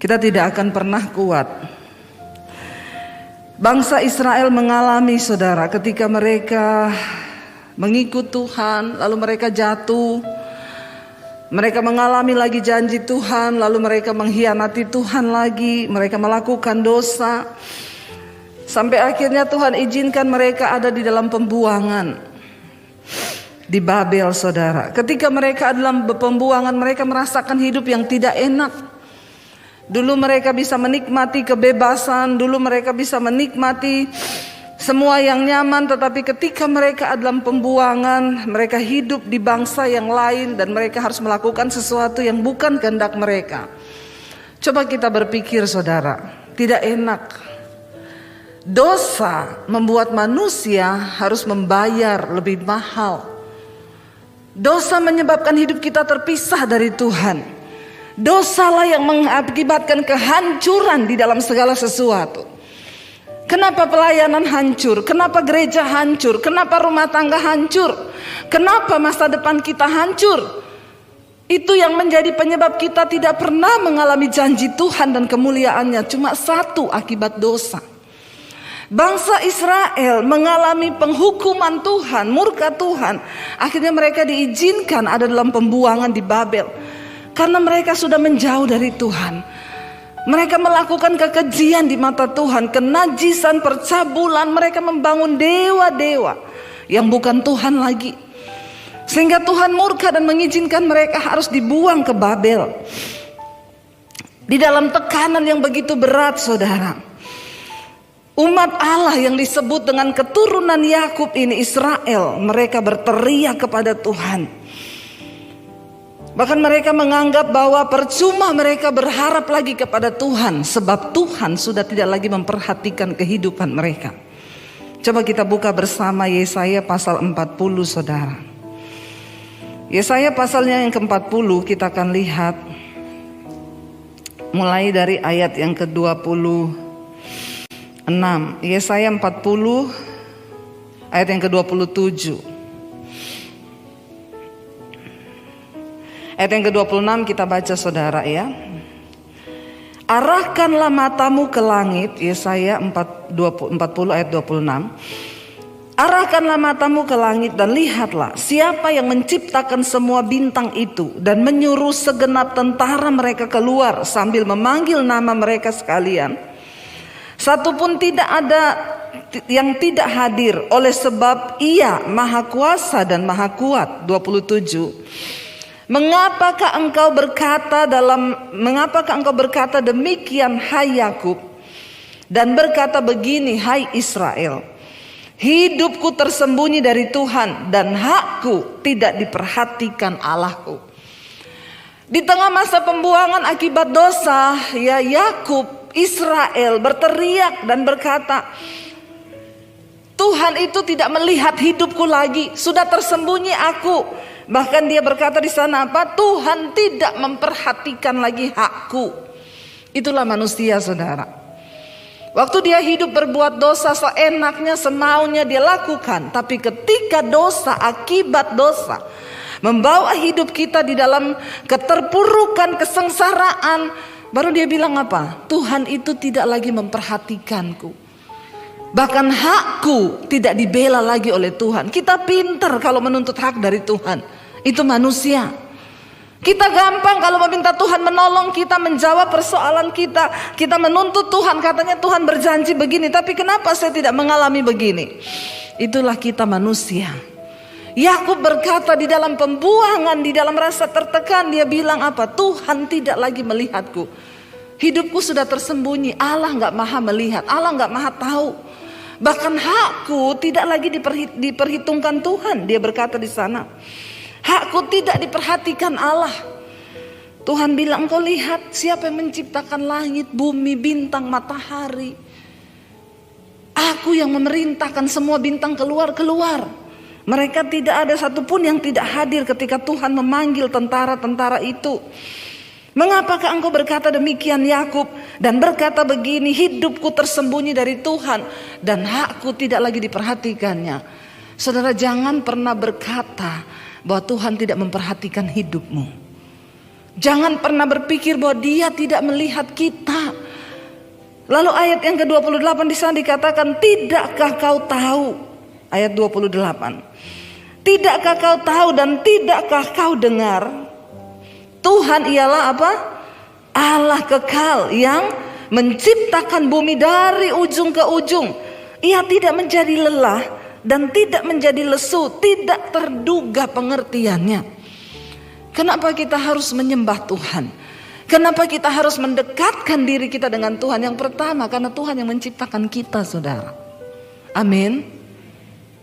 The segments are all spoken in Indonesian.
kita tidak akan pernah kuat. Bangsa Israel mengalami, saudara, ketika mereka mengikut Tuhan, lalu mereka jatuh. Mereka mengalami lagi janji Tuhan, lalu mereka mengkhianati Tuhan lagi. Mereka melakukan dosa. Sampai akhirnya Tuhan izinkan mereka ada di dalam pembuangan di Babel, saudara. Ketika mereka dalam pembuangan, mereka merasakan hidup yang tidak enak. Dulu mereka bisa menikmati kebebasan, dulu mereka bisa menikmati semua yang nyaman. Tetapi ketika mereka dalam pembuangan, mereka hidup di bangsa yang lain dan mereka harus melakukan sesuatu yang bukan kehendak mereka. Coba kita berpikir, saudara, tidak enak. Dosa membuat manusia harus membayar lebih mahal. Dosa menyebabkan hidup kita terpisah dari Tuhan. Dosalah yang mengakibatkan kehancuran di dalam segala sesuatu. Kenapa pelayanan hancur? Kenapa gereja hancur? Kenapa rumah tangga hancur? Kenapa masa depan kita hancur? Itu yang menjadi penyebab kita tidak pernah mengalami janji Tuhan dan kemuliaannya. Cuma satu, akibat dosa. Bangsa Israel mengalami penghukuman Tuhan, murka Tuhan. Akhirnya mereka diizinkan ada dalam pembuangan di Babel. Karena mereka sudah menjauh dari Tuhan. Mereka melakukan kekejian di mata Tuhan, kenajisan, percabulan. Mereka membangun dewa-dewa yang bukan Tuhan lagi. Sehingga Tuhan murka dan mengizinkan mereka harus dibuang ke Babel. Di dalam tekanan yang begitu berat, saudara. Umat Allah yang disebut dengan keturunan Yakub ini, Israel, mereka berteriak kepada Tuhan. Bahkan mereka menganggap bahwa percuma mereka berharap lagi kepada Tuhan, sebab Tuhan sudah tidak lagi memperhatikan kehidupan mereka. Coba kita buka bersama Yesaya pasal 40, saudara. Yesaya pasalnya yang ke-40 kita akan lihat mulai dari ayat yang ke-26. Yesaya 40 ayat yang ke-27. Ayat yang ke-26 kita baca, saudara, ya. Arahkanlah matamu ke langit, Yesaya 40 ayat 26. Arahkanlah matamu ke langit dan lihatlah siapa yang menciptakan semua bintang itu dan menyuruh segenap tentara mereka keluar sambil memanggil nama mereka sekalian. Satupun tidak ada yang tidak hadir, oleh sebab Ia Maha Kuasa dan Maha Kuat. 27. Mengapakah engkau berkata demikian, hai Yakub, dan berkata begini, hai Israel, hidupku tersembunyi dari Tuhan dan hakku tidak diperhatikan Allahku. Di tengah masa pembuangan akibat dosa, ya, Yakub, Israel berteriak dan berkata, Tuhan itu tidak melihat hidupku lagi, sudah tersembunyi aku. Bahkan dia berkata di sana apa? Tuhan tidak memperhatikan lagi hakku. Itulah manusia, saudara. Waktu dia hidup berbuat dosa seenaknya, semaunya dia lakukan. Tapi ketika dosa, akibat dosa membawa hidup kita di dalam keterpurukan, kesengsaraan, baru dia bilang apa? Tuhan itu tidak lagi memperhatikanku. Bahkan hakku tidak dibela lagi oleh Tuhan. Kita pintar kalau menuntut hak dari Tuhan. Itu manusia. Kita gampang kalau meminta Tuhan menolong kita, menjawab persoalan kita. Kita menuntut Tuhan, katanya Tuhan berjanji begini, tapi kenapa saya tidak mengalami begini? Itulah kita manusia. Yakub berkata di dalam pembuangan, di dalam rasa tertekan, dia bilang apa? Tuhan tidak lagi melihatku. Hidupku sudah tersembunyi. Allah gak maha melihat, Allah gak maha tahu. Bahkan hakku tidak lagi diperhitungkan Tuhan. Dia berkata di sana, hakku tidak diperhatikan Allah. Tuhan bilang, engkau lihat siapa yang menciptakan langit, bumi, bintang, matahari. Aku yang memerintahkan semua bintang keluar. Mereka tidak ada satupun yang tidak hadir ketika Tuhan memanggil tentara-tentara itu. Mengapakah engkau berkata demikian, Yakub, dan berkata begini, hidupku tersembunyi dari Tuhan dan hakku tidak lagi diperhatikannya. Saudara, jangan pernah berkata bahwa Tuhan tidak memperhatikan hidupmu. Jangan pernah berpikir bahwa dia tidak melihat kita. Lalu ayat yang ke-28 di sana dikatakan, tidakkah kau tahu? Ayat 28. Tidakkah kau tahu dan tidakkah kau dengar? Tuhan ialah apa? Allah kekal yang menciptakan bumi dari ujung ke ujung. Ia tidak menjadi lelah dan tidak menjadi lesu, tidak terduga pengertiannya. Kenapa kita harus menyembah Tuhan? Kenapa kita harus mendekatkan diri kita dengan Tuhan? Yang pertama, karena Tuhan yang menciptakan kita, saudara. Amin.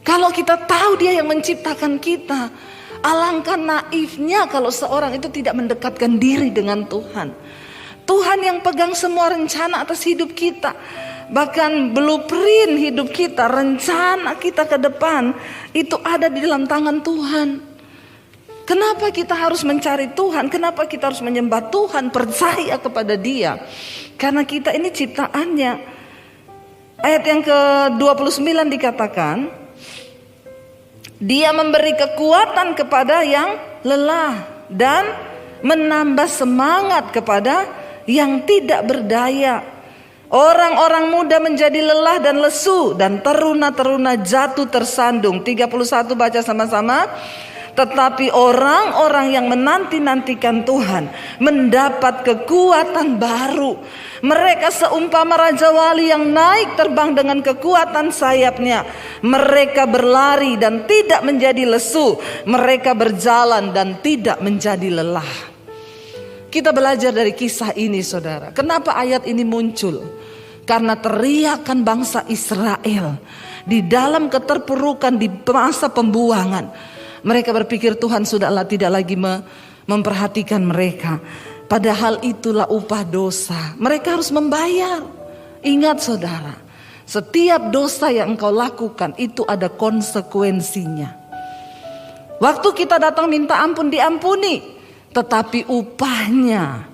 Kalau kita tahu Dia yang menciptakan kita, alangkah naifnya kalau seorang itu tidak mendekatkan diri dengan Tuhan. Tuhan yang pegang semua rencana atas hidup kita. Bahkan blueprint hidup kita, rencana kita ke depan, itu ada di dalam tangan Tuhan. Kenapa kita harus mencari Tuhan? Kenapa kita harus menyembah Tuhan? Percaya kepada Dia. Karena kita ini ciptaannya. Ayat yang ke-29 dikatakan, Dia memberi kekuatan kepada yang lelah dan menambah semangat kepada yang tidak berdaya. Orang-orang muda menjadi lelah dan lesu, dan teruna-teruna jatuh tersandung. 31 baca sama-sama. Tetapi orang-orang yang menanti-nantikan Tuhan mendapat kekuatan baru. Mereka seumpama raja wali yang naik terbang dengan kekuatan sayapnya. Mereka berlari dan tidak menjadi lesu. Mereka berjalan dan tidak menjadi lelah. Kita belajar dari kisah ini, saudara. Kenapa ayat ini muncul? Karena teriakan bangsa Israel di dalam keterpurukan di masa pembuangan. Mereka berpikir Tuhan sudahlah tidak lagi memperhatikan mereka. Padahal itulah upah dosa. Mereka harus membayar. Ingat, saudara, setiap dosa yang engkau lakukan itu ada konsekuensinya. Waktu kita datang minta ampun, diampuni. Tetapi upahnya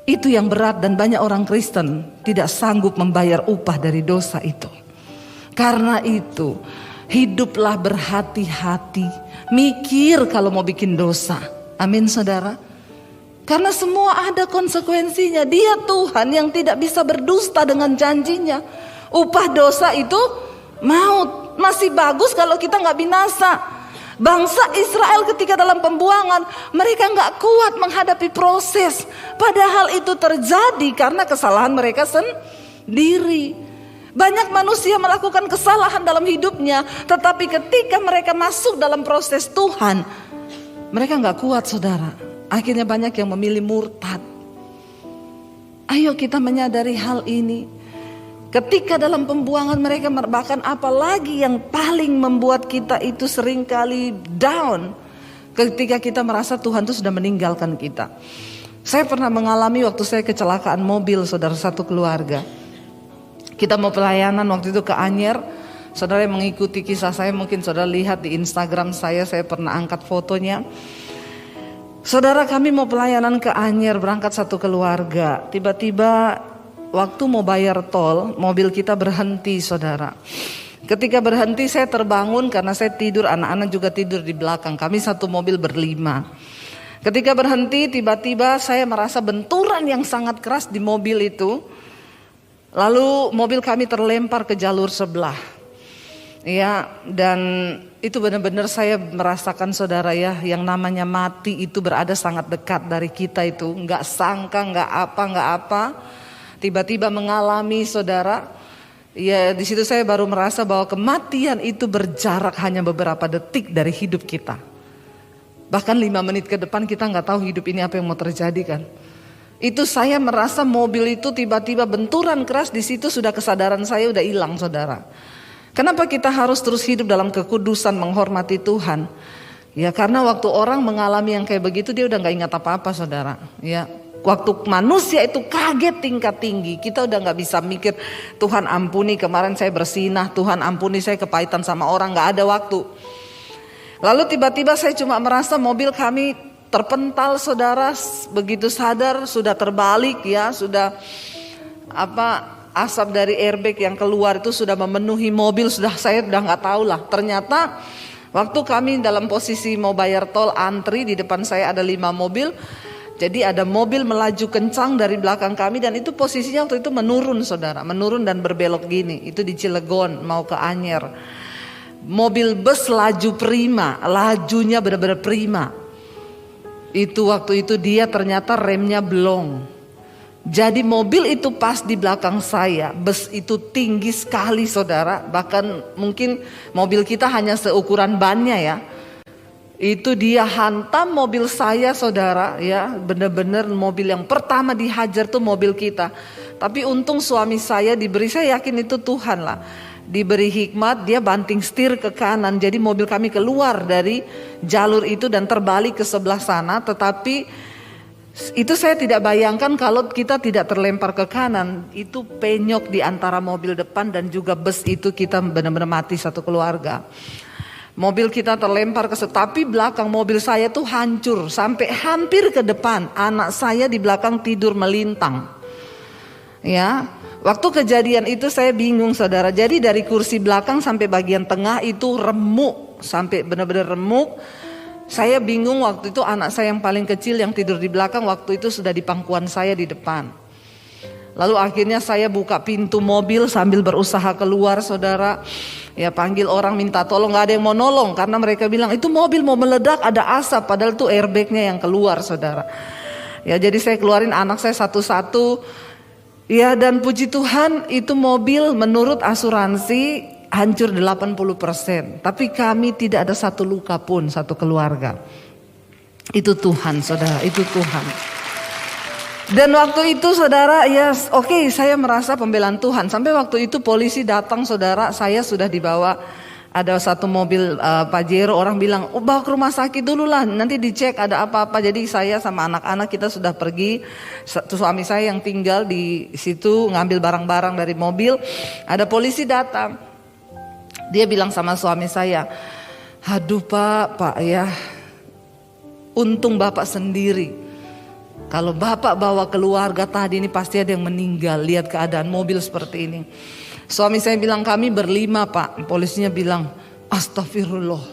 itu yang berat, dan banyak orang Kristen tidak sanggup membayar upah dari dosa itu. Karena itu hiduplah berhati-hati, mikir kalau mau bikin dosa. Amin, saudara. Karena semua ada konsekuensinya. Dia Tuhan yang tidak bisa berdusta dengan janjinya. Upah dosa itu maut. Masih bagus kalau kita gak binasa. Bangsa Israel ketika dalam pembuangan, mereka gak kuat menghadapi proses. Padahal itu terjadi karena kesalahan mereka sendiri. Banyak manusia melakukan kesalahan dalam hidupnya, tetapi ketika mereka masuk dalam proses Tuhan, mereka gak kuat, saudara. Akhirnya banyak yang memilih murtad. Ayo kita menyadari hal ini. Ketika dalam pembuangan mereka, bahkan apalagi yang paling membuat kita itu seringkali down, ketika kita merasa Tuhan itu sudah meninggalkan kita. Saya pernah mengalami waktu saya kecelakaan mobil, saudara, satu keluarga. Kita mau pelayanan waktu itu ke Anyer. Saudara yang mengikuti kisah saya, mungkin saudara lihat di Instagram saya pernah angkat fotonya. Saudara, kami mau pelayanan ke Anyer, berangkat satu keluarga. Tiba-tiba waktu mau bayar tol, mobil kita berhenti, saudara. Ketika berhenti saya terbangun karena saya tidur, anak-anak juga tidur di belakang. Kami satu mobil berlima. Ketika berhenti, tiba-tiba saya merasa benturan yang sangat keras di mobil itu. Lalu mobil kami terlempar ke jalur sebelah. Ya, dan itu benar-benar saya merasakan, saudara, ya, yang namanya mati itu berada sangat dekat dari kita itu. Nggak sangka, nggak apa. Tiba-tiba mengalami, saudara. Ya, di situ saya baru merasa bahwa kematian itu berjarak hanya beberapa detik dari hidup kita. Bahkan 5 menit ke depan kita nggak tahu hidup ini apa yang mau terjadi, kan. Itu saya merasa mobil itu tiba-tiba benturan keras, di situ sudah kesadaran saya udah hilang, saudara. Kenapa kita harus terus hidup dalam kekudusan, menghormati Tuhan? Ya, karena waktu orang mengalami yang kayak begitu dia udah nggak ingat apa-apa, saudara. Ya, waktu manusia itu kaget tingkat tinggi, kita udah nggak bisa mikir Tuhan ampuni kemarin saya bersinah, Tuhan ampuni saya kepahitan sama orang, nggak ada waktu. Lalu tiba-tiba saya cuma merasa mobil kami terpental, saudara. Begitu sadar sudah terbalik, ya, sudah asap dari airbag yang keluar itu sudah memenuhi mobil, saya udah nggak tahu lah. Ternyata waktu kami dalam posisi mau bayar tol, antri di depan saya ada 5 mobil. Jadi ada mobil melaju kencang dari belakang kami dan itu posisinya waktu itu menurun saudara. Menurun dan berbelok gini. Itu di Cilegon mau ke Anyer. Mobil bus laju prima. Lajunya benar-benar prima. Itu waktu itu dia ternyata remnya blong. Jadi mobil itu pas di belakang saya. Bus itu tinggi sekali saudara. Bahkan mungkin mobil kita hanya seukuran bannya ya. Itu dia hantam mobil saya saudara ya, benar-benar mobil yang pertama dihajar tuh mobil kita. Tapi untung suami saya diberi, saya yakin itu Tuhan lah, diberi hikmat, dia banting setir ke kanan. Jadi mobil kami keluar dari jalur itu dan terbalik ke sebelah sana. Tetapi itu saya tidak bayangkan kalau kita tidak terlempar ke kanan. Itu penyok di antara mobil depan dan juga bus itu, kita benar-benar mati satu keluarga. Mobil kita terlempar ke tapi belakang mobil saya tuh hancur sampai hampir ke depan. Anak saya di belakang tidur melintang. Ya, waktu kejadian itu saya bingung saudara. Jadi dari kursi belakang sampai bagian tengah itu remuk, sampai benar-benar remuk. Saya bingung waktu itu, anak saya yang paling kecil yang tidur di belakang waktu itu sudah di pangkuan saya di depan. Lalu akhirnya saya buka pintu mobil sambil berusaha keluar saudara. Ya panggil orang minta tolong, gak ada yang mau nolong karena mereka bilang itu mobil mau meledak, ada asap. Padahal itu airbagnya yang keluar saudara. Ya jadi saya keluarin anak saya satu-satu. Ya dan puji Tuhan itu mobil menurut asuransi hancur 80%. Tapi kami tidak ada satu luka pun, satu keluarga. Itu Tuhan saudara, itu Tuhan. Dan waktu itu saudara ya oke, saya merasa pembelaan Tuhan. Sampai waktu itu polisi datang saudara, saya sudah dibawa. Ada satu mobil Pajero, orang bilang bawa ke rumah sakit dulu lah, nanti dicek ada apa-apa. Jadi saya sama anak-anak kita sudah pergi. Suami saya yang tinggal di situ ngambil barang-barang dari mobil. Ada polisi datang. Dia bilang sama suami saya, aduh pak ya, untung bapak sendiri. Kalau bapak bawa keluarga tadi ini pasti ada yang meninggal. Lihat keadaan mobil seperti ini. Suami saya bilang kami berlima pak. Polisinya bilang astagfirullah.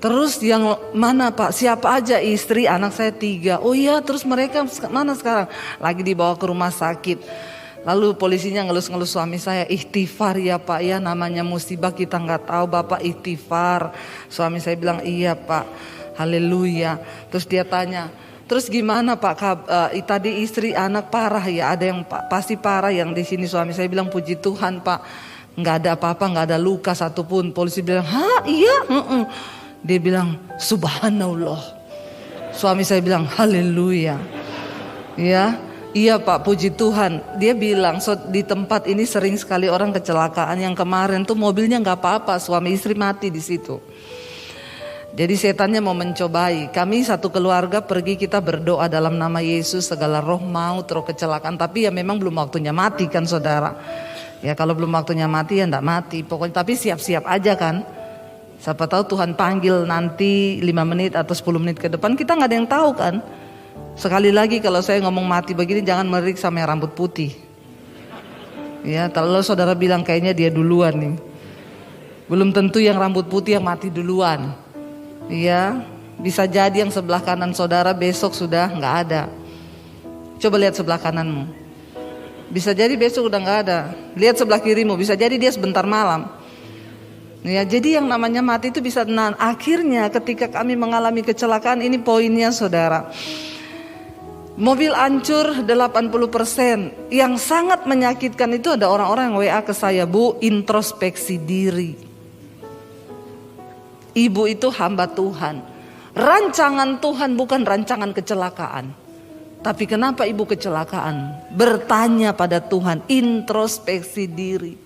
Terus yang mana pak? Siapa aja? Istri, anak saya 3. Oh iya, terus mereka mana sekarang? Lagi dibawa ke rumah sakit. Lalu polisinya ngelus-ngelus suami saya, ikhtifar ya pak ya, namanya musibah kita nggak tahu, bapak ikhtifar. Suami saya bilang iya pak, haleluya. Terus dia tanya, terus gimana pak, tadi istri anak parah ya, ada yang pasti parah yang di sini. Suami saya bilang puji Tuhan pak, nggak ada apa-apa, nggak ada luka satupun. Polisi bilang, hah iya? Dia bilang subhanallah. Suami saya bilang haleluya. Ya, iya pak puji Tuhan. Dia bilang di tempat ini sering sekali orang kecelakaan. Yang kemarin tuh mobilnya nggak apa-apa, suami istri mati di situ. Jadi setannya mau mencobai. Kami satu keluarga pergi, kita berdoa dalam nama Yesus segala roh maut, roh kecelakaan. Tapi ya memang belum waktunya mati kan saudara. Ya kalau belum waktunya mati ya enggak mati. Pokoknya tapi siap-siap aja kan. Siapa tahu Tuhan panggil nanti 5 menit atau 10 menit ke depan, kita nggak ada yang tahu kan. Sekali lagi kalau saya ngomong mati begini jangan melirik sama yang rambut putih. Ya kalau saudara bilang kayaknya dia duluan nih. Belum tentu yang rambut putih yang mati duluan. Iya, bisa jadi yang sebelah kanan saudara besok sudah nggak ada. Coba lihat sebelah kananmu. Bisa jadi besok udah nggak ada. Lihat sebelah kirimu, bisa jadi dia sebentar malam. Ya, jadi yang namanya mati itu bisa tenang. Akhirnya ketika kami mengalami kecelakaan, ini poinnya saudara. Mobil hancur 80%. Yang sangat menyakitkan itu ada orang-orang yang WA ke saya, Bu, introspeksi diri. Ibu itu hamba Tuhan. Rancangan Tuhan bukan rancangan kecelakaan. Tapi kenapa ibu kecelakaan? Bertanya pada Tuhan, introspeksi diri.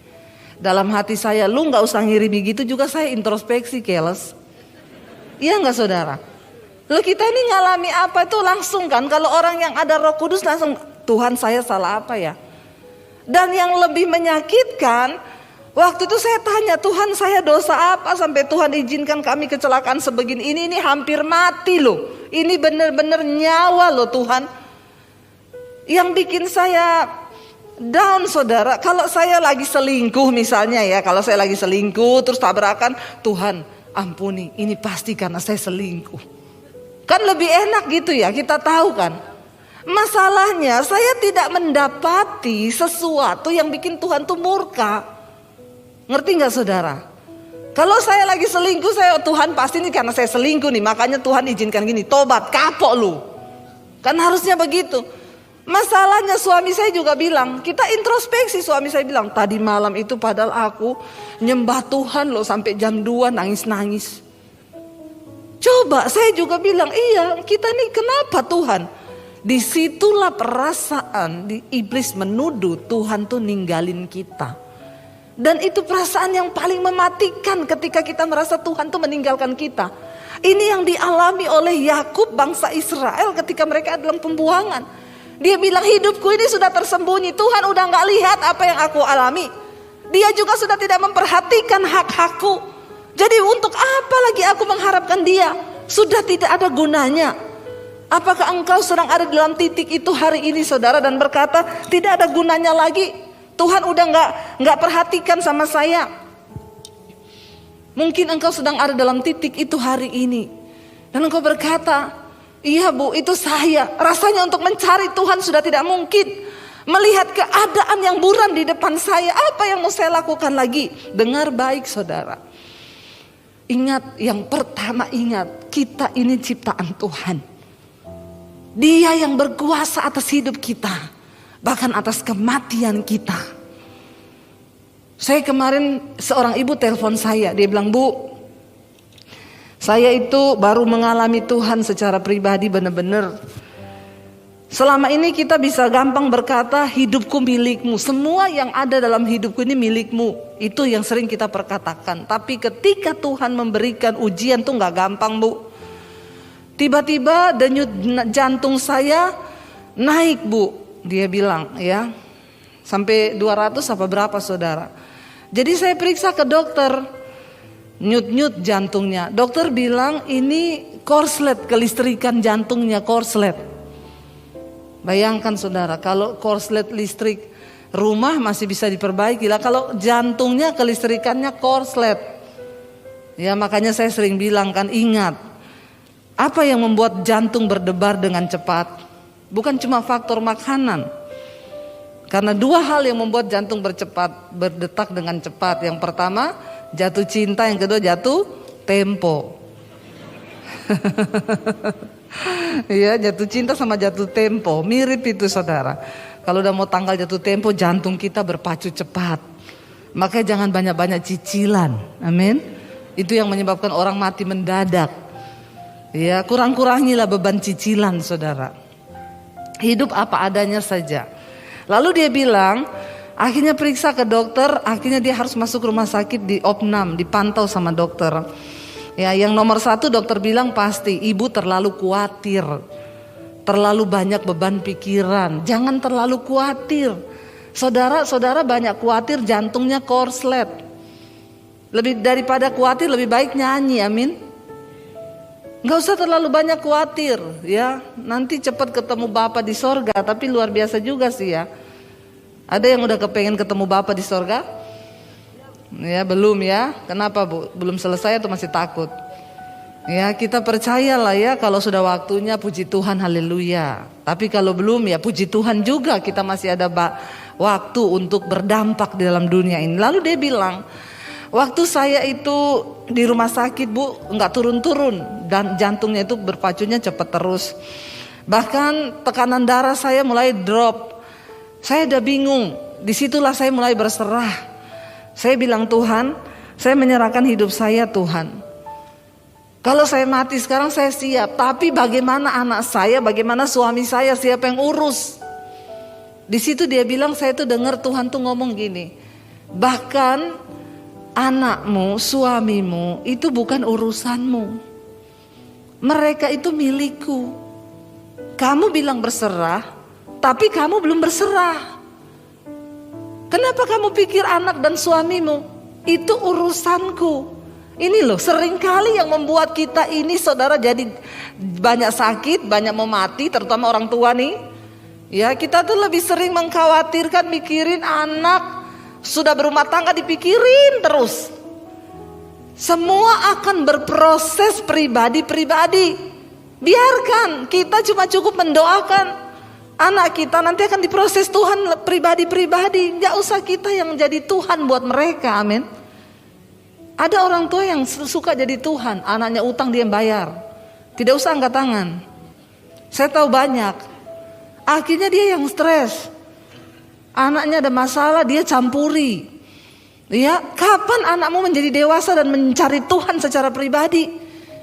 Dalam hati saya, lu gak usah ngirimi gitu juga saya introspeksi keles. Iya gak saudara? Lu kita ini ngalami apa itu langsung kan. Kalau orang yang ada Roh Kudus langsung, Tuhan saya salah apa ya? Dan yang lebih menyakitkan, waktu itu saya tanya, Tuhan saya dosa apa sampai Tuhan izinkan kami kecelakaan sebegini. Ini hampir mati loh. Ini benar-benar nyawa loh Tuhan. Yang bikin saya down saudara, kalau saya lagi selingkuh misalnya ya, kalau saya lagi selingkuh terus tabrakan, Tuhan ampuni, ini pasti karena saya selingkuh. Kan lebih enak gitu ya, kita tahu kan. Masalahnya saya tidak mendapati sesuatu yang bikin Tuhan tuh murka. Ngerti gak saudara? Kalau saya lagi selingkuh, Tuhan pasti ini karena saya selingkuh nih, makanya Tuhan izinkan gini, tobat, kapok lu. Kan harusnya begitu. Masalahnya suami saya juga bilang, kita introspeksi, suami saya bilang, tadi malam itu padahal aku nyembah Tuhan loh sampai jam 2 nangis-nangis. Coba saya juga bilang, iya kita nih kenapa Tuhan? Disitulah perasaan iblis menuduh Tuhan tuh ninggalin kita. Dan itu perasaan yang paling mematikan ketika kita merasa Tuhan tuh meninggalkan kita. Ini yang dialami oleh Yakub bangsa Israel ketika mereka dalam pembuangan. Dia bilang hidupku ini sudah tersembunyi, Tuhan udah gak lihat apa yang aku alami. Dia juga sudah tidak memperhatikan hak-hakku. Jadi untuk apa lagi aku mengharapkan dia? Sudah tidak ada gunanya. Apakah engkau sedang ada dalam titik itu hari ini saudara dan berkata tidak ada gunanya lagi? Tuhan udah nggak perhatikan sama saya. Mungkin engkau sedang ada dalam titik itu hari ini dan engkau berkata, iya bu itu saya. Rasanya untuk mencari Tuhan sudah tidak mungkin. Melihat keadaan yang buram di depan saya, apa yang mau saya lakukan lagi? Dengar baik saudara. Ingat yang pertama, ingat kita ini ciptaan Tuhan. Dia yang berkuasa atas hidup kita, bahkan atas kematian kita. Saya kemarin seorang ibu telepon saya, dia bilang, Bu, saya itu baru mengalami Tuhan secara pribadi benar-benar. Selama ini kita bisa gampang berkata hidupku milikmu, semua yang ada dalam hidupku ini milikmu. Itu yang sering kita perkatakan. Tapi ketika Tuhan memberikan ujian tuh gak gampang bu. Tiba-tiba denyut jantung saya naik bu, dia bilang ya, sampai 200 apa berapa saudara. Jadi saya periksa ke dokter, nyut-nyut jantungnya. Dokter bilang ini korslet, kelistrikan jantungnya korslet. Bayangkan saudara, kalau korslet listrik rumah masih bisa diperbaiki lah, kalau jantungnya kelistrikannya korslet. Ya makanya saya sering bilang kan, ingat. Apa yang membuat jantung berdebar dengan cepat? Bukan cuma faktor makanan. Karena dua hal yang membuat jantung berdetak dengan cepat. Yang pertama jatuh cinta, yang kedua jatuh tempo. Ya, jatuh cinta sama jatuh tempo mirip itu saudara. Kalau udah mau tanggal jatuh tempo, jantung kita berpacu cepat. Makanya jangan banyak-banyak cicilan. Amin. Itu yang menyebabkan orang mati mendadak. Ya, kurang-kurangilah beban cicilan saudara. Hidup apa adanya saja. Lalu dia bilang, akhirnya periksa ke dokter, akhirnya dia harus masuk rumah sakit di opnam, dipantau sama dokter. Ya, yang nomor 1 dokter bilang pasti ibu terlalu khawatir, terlalu banyak beban pikiran. Jangan terlalu khawatir. Saudara banyak khawatir jantungnya korslet. Lebih daripada khawatir lebih baik nyanyi, amin. Gak usah terlalu banyak khawatir ya. Nanti cepat ketemu Bapa di sorga. Tapi luar biasa juga sih ya. Ada yang udah kepengen ketemu Bapa di sorga? Ya belum ya. Kenapa bu? Belum selesai atau masih takut? Ya kita percayalah ya. Kalau sudah waktunya puji Tuhan, haleluya. Tapi kalau belum ya puji Tuhan juga. Kita masih ada waktu untuk berdampak di dalam dunia ini. Lalu dia bilang, waktu saya itu di rumah sakit bu, nggak turun-turun dan jantungnya itu berpacunya cepat terus. Bahkan tekanan darah saya mulai drop. Saya udah bingung. Disitulah saya mulai berserah. Saya bilang Tuhan, saya menyerahkan hidup saya Tuhan. Kalau saya mati sekarang saya siap. Tapi bagaimana anak saya, bagaimana suami saya, siapa yang urus? Di situ dia bilang, saya tuh dengar Tuhan tuh ngomong gini. Bahkan anakmu, suamimu itu bukan urusanmu. Mereka itu milikku. Kamu bilang berserah, tapi kamu belum berserah. Kenapa kamu pikir anak dan suamimu itu urusanku? Ini loh seringkali yang membuat kita ini saudara jadi banyak sakit, banyak mau mati, terutama orang tua nih. Ya kita tuh lebih sering mengkhawatirkan mikirin anak. Sudah berumah tangga dipikirin terus. Semua akan berproses pribadi-pribadi. Biarkan, kita cuma cukup mendoakan anak kita nanti akan diproses Tuhan pribadi-pribadi. Gak usah kita yang jadi Tuhan buat mereka, amin. Ada orang tua yang suka jadi Tuhan, anaknya utang dia yang bayar, tidak usah angkat tangan. Saya tahu banyak. Akhirnya dia yang stres. Anaknya ada masalah dia campuri. Ya, kapan anakmu menjadi dewasa dan mencari Tuhan secara pribadi?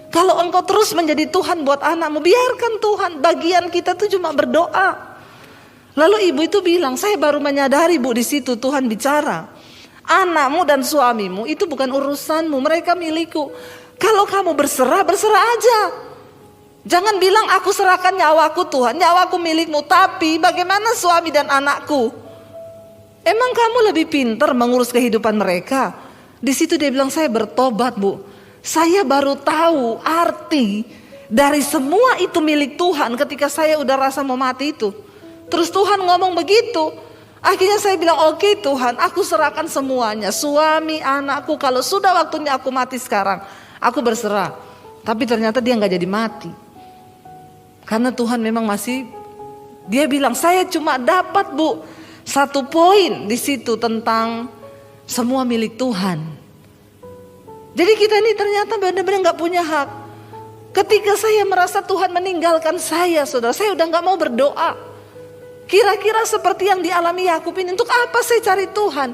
Kalau engkau terus menjadi Tuhan buat anakmu, biarkan Tuhan. Bagian kita tuh cuma berdoa. Lalu ibu itu bilang, saya baru menyadari Bu di situ Tuhan bicara. Anakmu dan suamimu itu bukan urusanmu, mereka milikku. Kalau kamu berserah, berserah aja. Jangan bilang aku serahkan nyawaku Tuhan, nyawaku milikmu. Tapi bagaimana suami dan anakku? Emang kamu lebih pintar mengurus kehidupan mereka? Di situ dia bilang, saya bertobat Bu. Saya baru tahu arti dari semua itu milik Tuhan ketika saya udah rasa mau mati itu. Terus Tuhan ngomong begitu. Akhirnya saya bilang, oke Tuhan, aku serahkan semuanya. Suami, anakku, kalau sudah waktunya aku mati sekarang, aku berserah. Tapi ternyata dia gak jadi mati. Karena Tuhan memang masih, dia bilang, saya cuma dapat Bu satu poin di situ tentang semua milik Tuhan. Jadi kita ini ternyata benar-benar gak punya hak. Ketika saya merasa Tuhan meninggalkan saya, saudara, saya udah gak mau berdoa. Kira-kira seperti yang dialami Yakub ini, untuk apa saya cari Tuhan?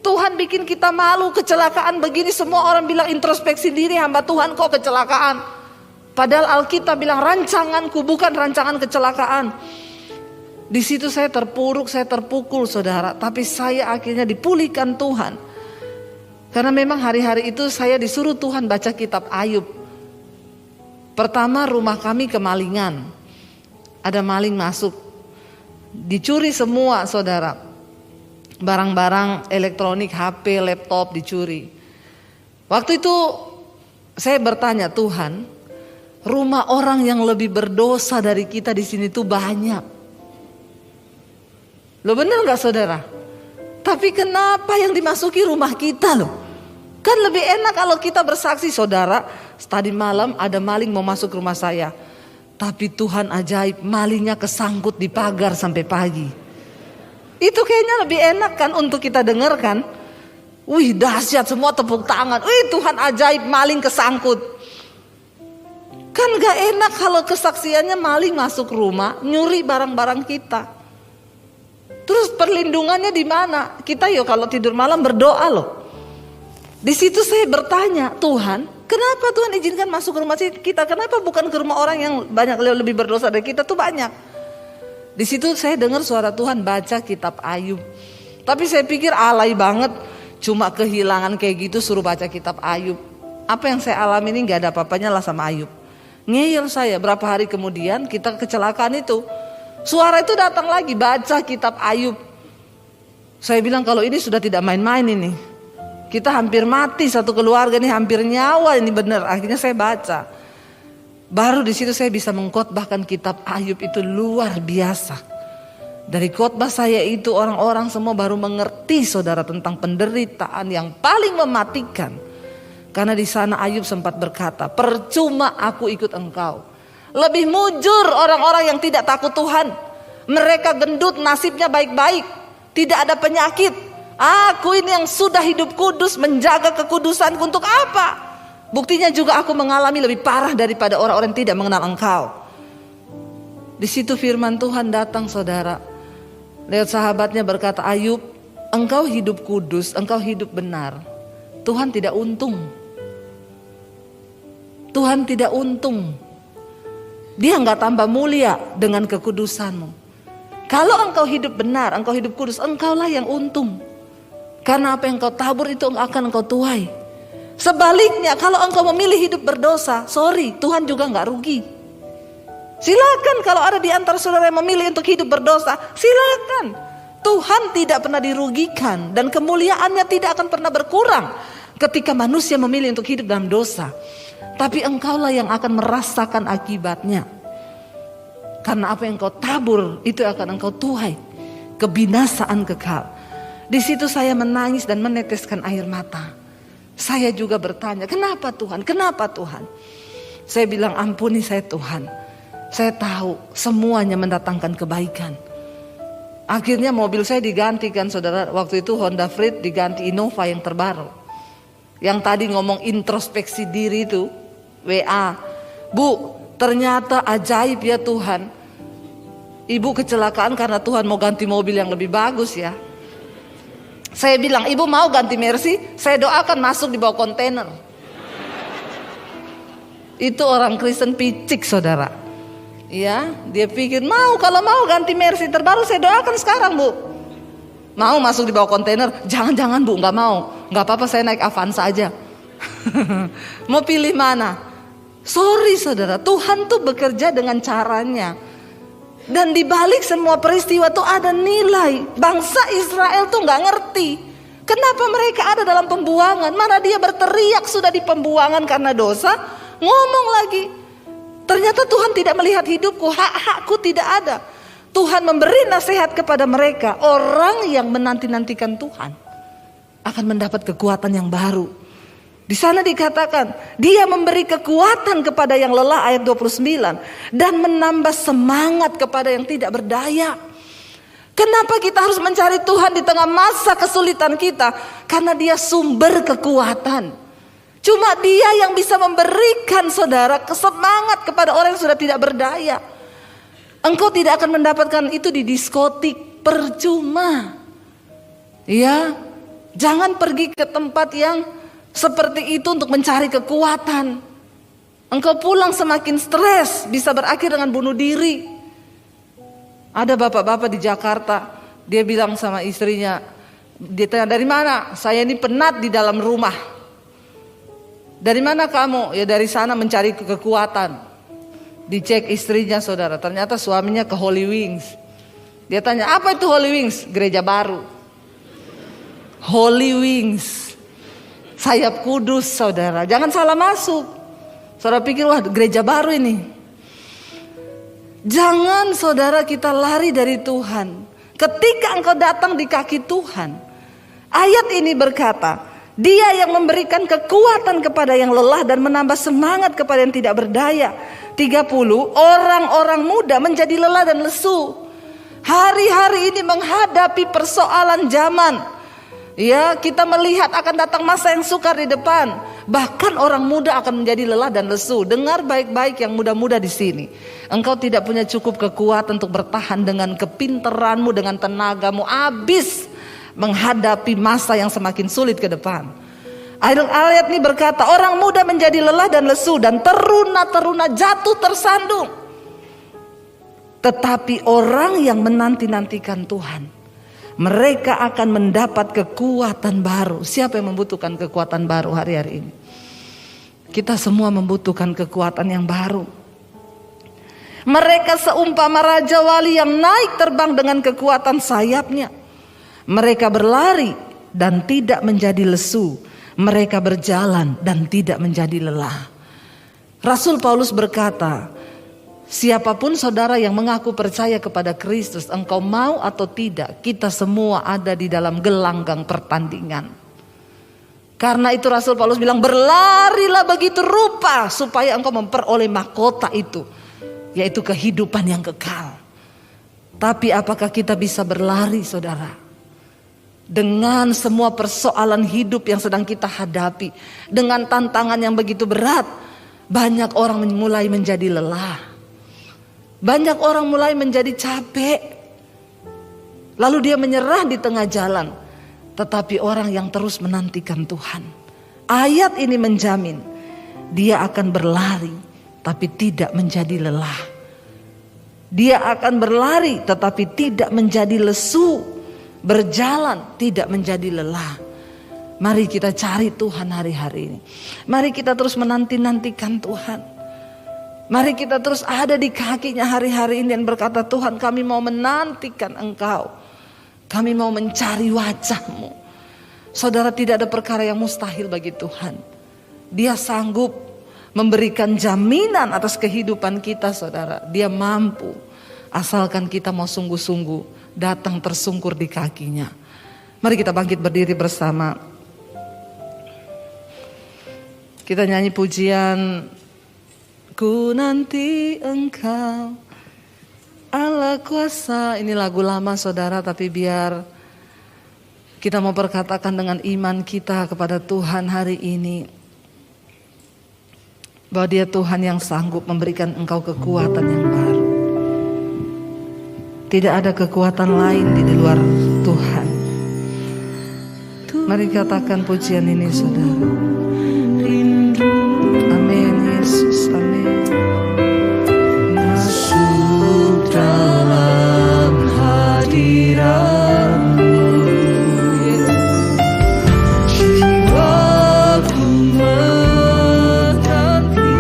Tuhan bikin kita malu, kecelakaan begini, semua orang bilang introspeksi diri, hamba Tuhan kok kecelakaan. Padahal Alkitab bilang rancanganku bukan rancangan kecelakaan. Di situ saya terpuruk, saya terpukul saudara. Tapi saya akhirnya dipulihkan Tuhan. Karena memang hari-hari itu saya disuruh Tuhan baca kitab Ayub. Pertama rumah kami kemalingan. Ada maling masuk. Dicuri semua saudara. Barang-barang elektronik, HP, laptop dicuri. Waktu itu saya bertanya, Tuhan, rumah orang yang lebih berdosa dari kita di sini tuh banyak. Loh benar gak saudara? Tapi kenapa yang dimasuki rumah kita loh? Kan lebih enak kalau kita bersaksi, saudara. Tadi malam ada maling mau masuk rumah saya. Tapi Tuhan ajaib, malingnya kesangkut di pagar sampai pagi. Itu kayaknya lebih enak kan untuk kita dengar kan? Wih dahsyat, semua tepuk tangan. Wih Tuhan ajaib, maling kesangkut. Kan gak enak kalau kesaksiannya maling masuk rumah, nyuri barang-barang kita. Terus perlindungannya di mana? Kita yuk kalau tidur malam berdoa loh. Di situ saya bertanya, Tuhan, kenapa Tuhan izinkan masuk ke rumah kita? Kenapa bukan ke rumah orang yang banyak lebih berdosa dari kita tuh banyak? Di situ saya dengar suara Tuhan baca kitab Ayub. Tapi saya pikir alay banget, cuma kehilangan kayak gitu suruh baca kitab Ayub. Apa yang saya alami ini nggak ada apa-apanya lah sama Ayub. Ngeyel saya, berapa hari kemudian kita kecelakaan itu. Suara itu datang lagi, baca kitab Ayub. Saya bilang kalau ini sudah tidak main-main ini. Kita hampir mati satu keluarga ini, hampir nyawa ini benar. Akhirnya saya baca. Baru di situ saya bisa mengkhotbahkan kitab Ayub itu luar biasa. Dari khotbah saya itu orang-orang semua baru mengerti saudara tentang penderitaan yang paling mematikan. Karena di sana Ayub sempat berkata, percuma aku ikut engkau. Lebih mujur orang-orang yang tidak takut Tuhan. Mereka gendut, nasibnya baik-baik, tidak ada penyakit. Aku ini yang sudah hidup kudus, menjaga kekudusanku untuk apa? Buktinya juga aku mengalami lebih parah daripada orang-orang yang tidak mengenal engkau. Di situ firman Tuhan datang saudara. Lihat sahabatnya berkata, Ayub, engkau hidup kudus, engkau hidup benar. Tuhan tidak untung. Tuhan tidak untung. Dia enggak tambah mulia dengan kekudusanmu. Kalau engkau hidup benar, engkau hidup kudus, engkaulah yang untung. Karena apa yang engkau tabur itu akan engkau tuai. Sebaliknya kalau engkau memilih hidup berdosa, sorry, Tuhan juga enggak rugi. Silakan kalau ada di antara saudara yang memilih untuk hidup berdosa, silakan. Tuhan tidak pernah dirugikan dan kemuliaannya tidak akan pernah berkurang ketika manusia memilih untuk hidup dalam dosa. Tapi engkaulah yang akan merasakan akibatnya. Karena apa yang engkau tabur itu akan engkau tuai. Kebinasaan kekal. Di situ saya menangis dan meneteskan air mata. Saya juga bertanya, kenapa Tuhan? Kenapa Tuhan? Saya bilang, ampuni saya Tuhan. Saya tahu semuanya mendatangkan kebaikan. Akhirnya mobil saya digantikan saudara. Waktu itu Honda Freed diganti Innova yang terbaru. Yang tadi ngomong introspeksi diri itu, WA. Bu, ternyata ajaib ya Tuhan. Ibu kecelakaan karena Tuhan mau ganti mobil yang lebih bagus ya. Saya bilang, ibu mau ganti Mercy? Saya doakan masuk di bawah kontainer. Itu orang Kristen picik saudara. Ya, dia pikir kalau mau ganti Mercy terbaru saya doakan sekarang bu. Mau masuk di bawah kontainer? Jangan bu, nggak mau. Nggak apa-apa saya naik Avanza aja. Mau pilih mana? Sorry saudara, Tuhan tuh bekerja dengan caranya. Dan di balik semua peristiwa tuh ada nilai. Bangsa Israel tuh nggak ngerti. Kenapa mereka ada dalam pembuangan? Mana dia berteriak sudah di pembuangan karena dosa. Ngomong lagi, ternyata Tuhan tidak melihat hidupku, hak-hakku tidak ada. Tuhan memberi nasihat kepada mereka. Orang yang menanti-nantikan Tuhan akan mendapat kekuatan yang baru. Di sana dikatakan, dia memberi kekuatan kepada yang lelah, ayat 29. Dan menambah semangat kepada yang tidak berdaya. Kenapa kita harus mencari Tuhan di tengah masa kesulitan kita? Karena dia sumber kekuatan. Cuma dia yang bisa memberikan saudara semangat kepada orang yang sudah tidak berdaya. Engkau tidak akan mendapatkan itu di diskotik, percuma. Ya, jangan pergi ke tempat yang seperti itu untuk mencari kekuatan. Engkau pulang semakin stres, bisa berakhir dengan bunuh diri. Ada bapak-bapak di Jakarta, dia bilang sama istrinya, dia tanya dari mana? Saya ini penat di dalam rumah. Dari mana kamu? Ya dari sana mencari kekuatan. Dicek istrinya saudara, ternyata suaminya ke Holy Wings. Dia tanya, apa itu Holy Wings? Gereja baru. Holy Wings, sayap kudus saudara. Jangan salah masuk. Saudara pikir wah gereja baru ini. Jangan saudara kita lari dari Tuhan. Ketika engkau datang di kaki Tuhan, ayat ini berkata, dia yang memberikan kekuatan kepada yang lelah dan menambah semangat kepada yang tidak berdaya. 30, orang-orang muda menjadi lelah dan lesu. Hari-hari ini menghadapi persoalan zaman. Ya, kita melihat akan datang masa yang sukar di depan. Bahkan orang muda akan menjadi lelah dan lesu. Dengar baik-baik yang muda-muda di sini. Engkau tidak punya cukup kekuatan untuk bertahan dengan kepintaranmu, dengan tenagamu. Habis menghadapi masa yang semakin sulit ke depan. Ayat ini berkata, orang muda menjadi lelah dan lesu dan teruna-teruna jatuh tersandung. Tetapi orang yang menanti-nantikan Tuhan, mereka akan mendapat kekuatan baru. Siapa yang membutuhkan kekuatan baru hari-hari ini? Kita semua membutuhkan kekuatan yang baru. Mereka seumpama raja wali yang naik terbang dengan kekuatan sayapnya. Mereka berlari dan tidak menjadi lesu. Mereka berjalan dan tidak menjadi lelah. Rasul Paulus berkata, siapapun saudara yang mengaku percaya kepada Kristus, engkau mau atau tidak, kita semua ada di dalam gelanggang pertandingan. Karena itu Rasul Paulus bilang, berlarilah begitu rupa supaya engkau memperoleh mahkota itu, yaitu kehidupan yang kekal. Tapi apakah kita bisa berlari saudara? Dengan semua persoalan hidup yang sedang kita hadapi, dengan tantangan yang begitu berat, banyak orang mulai menjadi lelah. Banyak orang mulai menjadi capek. Lalu dia menyerah di tengah jalan. Tetapi orang yang terus menantikan Tuhan, ayat ini menjamin dia akan berlari tapi tidak menjadi lelah. Dia akan berlari tetapi tidak menjadi lesu. Berjalan tidak menjadi lelah. Mari kita cari Tuhan hari-hari ini. Mari kita terus menanti-nantikan Tuhan. Mari kita terus ada di kakinya hari-hari ini dan berkata, Tuhan kami mau menantikan Engkau. Kami mau mencari wajah-Mu. Saudara, tidak ada perkara yang mustahil bagi Tuhan. Dia sanggup memberikan jaminan atas kehidupan kita saudara. Dia mampu. Asalkan kita mau sungguh-sungguh datang tersungkur di kakinya. Mari kita bangkit berdiri bersama. Kita nyanyi pujian Ku nanti Engkau Allah kuasa. Ini lagu lama saudara, tapi biar kita mau berkatakan dengan iman kita kepada Tuhan hari ini, bahwa Dia Tuhan yang sanggup memberikan engkau kekuatan yang baru. Tidak ada kekuatan lain di luar Tuhan. Mari katakan pujian ini saudara. Amin Yesus, amin. Masuk dalam hadirat-Mu, jiwaku menanti,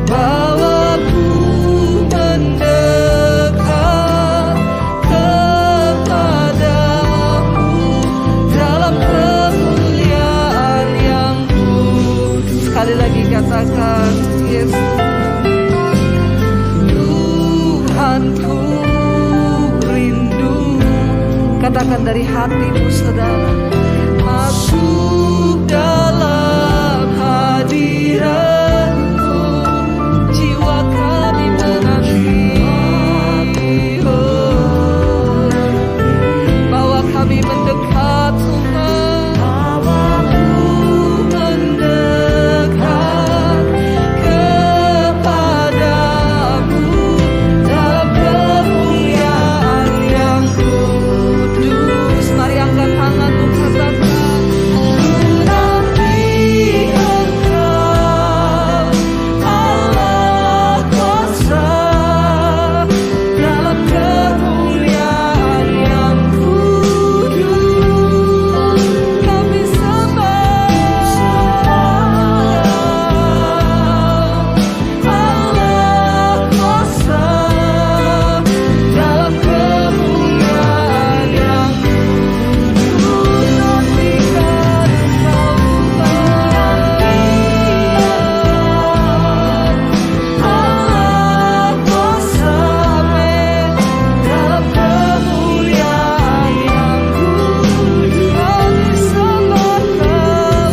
bawaku mendekat kepadamu dalam kemuliaan yang kudus. Sekali lagi katakan, Yesus Tuhanku rindu. Katakan dari hatimu saudara. Masuk dalam hadirat-Mu, jiwa kami menanti. Oh, bawa kami mendekat Tuhan, bawaku mendekat kepadamu dalam kemuliaan yang kudus. Mari angkat tanganmu, katakan, menanti Engkau Allah kuasa dalam kemuliaan yang kudus. Kami sembah Allah kuasa dalam kemuliaan yang kudus. Nantikan Engkau Allah kuasa, amin, dalam kemuliaan yang kudus. Kami sembah Kau,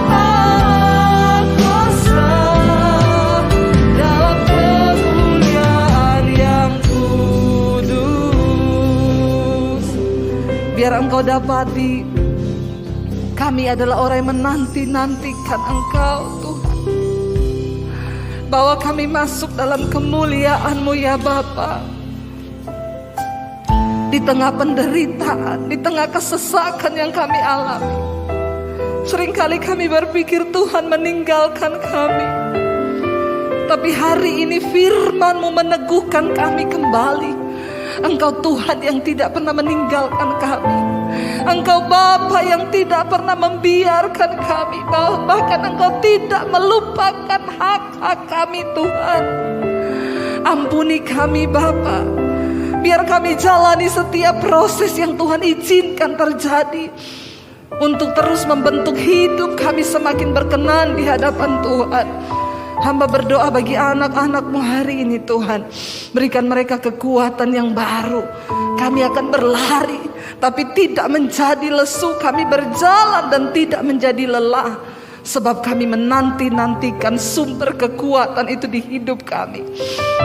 Allah kuasa dalam kemuliaan yang kudus. Biar Engkau dapati, kami adalah orang yang menanti-nantikan Engkau Tuhan, bahwa kami masuk dalam kemuliaan-Mu ya Bapa. Di tengah penderitaan, di tengah kesesakan yang kami alami, seringkali kami berpikir Tuhan meninggalkan kami. Tapi hari ini firman-Mu meneguhkan kami kembali. Engkau Tuhan yang tidak pernah meninggalkan kami. Engkau Bapa yang tidak pernah membiarkan kami. Bahkan Engkau tidak melupakan hak-hak kami Tuhan. Ampuni kami Bapa. Biar kami jalani setiap proses yang Tuhan izinkan terjadi, untuk terus membentuk hidup kami semakin berkenan di hadapan Tuhan. Hamba berdoa bagi anak-anak-Mu hari ini Tuhan. Berikan mereka kekuatan yang baru. Kami akan berlari tapi tidak menjadi lesu. Kami berjalan dan tidak menjadi lelah, sebab kami menanti-nantikan sumber kekuatan itu di hidup kami.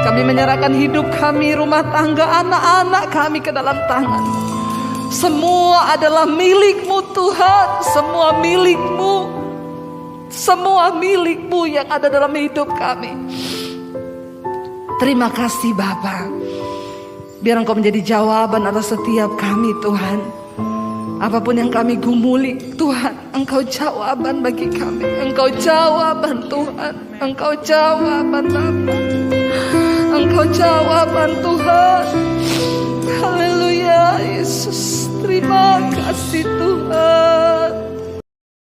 Kami menyerahkan hidup kami, rumah tangga, anak-anak kami ke dalam tangan-Mu. Semua adalah milik-Mu Tuhan. Semua milik-Mu. Semua milik-Mu yang ada dalam hidup kami. Terima kasih Bapa. Biar Engkau menjadi jawaban atas setiap kami Tuhan. Apapun yang kami gumuli Tuhan, Engkau jawaban bagi kami. Engkau jawaban Tuhan. Engkau jawaban Bapa. Engkau jawaban Tuhan. Haleluya Yesus. Terima kasih Tuhan.